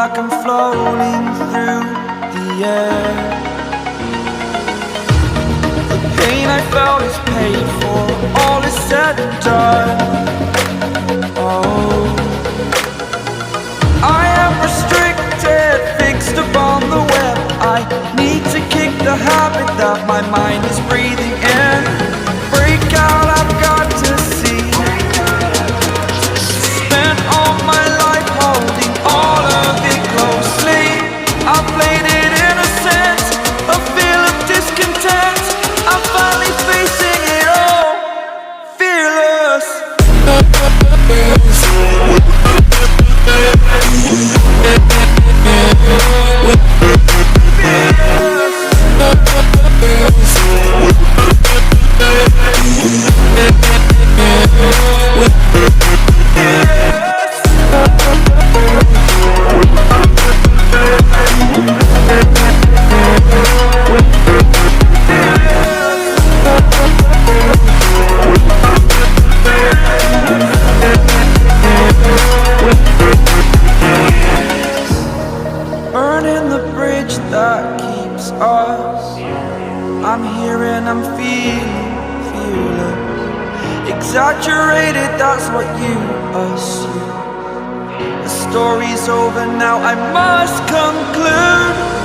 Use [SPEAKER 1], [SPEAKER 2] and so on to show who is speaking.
[SPEAKER 1] like I'm floating through the air. The pain I felt is paid for, all is said and done. Oh, I am restricted, fixed upon the web. I need to kick the habit that my mind is breathing in. Break out, I've got to see. Spent all my life holding all of it closely. I played it innocent, a feel of discontent. I'm finally facing it all, fearless. Burning the bridge that keeps us. I'm here and I'm feeling fearless. Exaggerated, that's what you assume. The story's over now, I must conclude.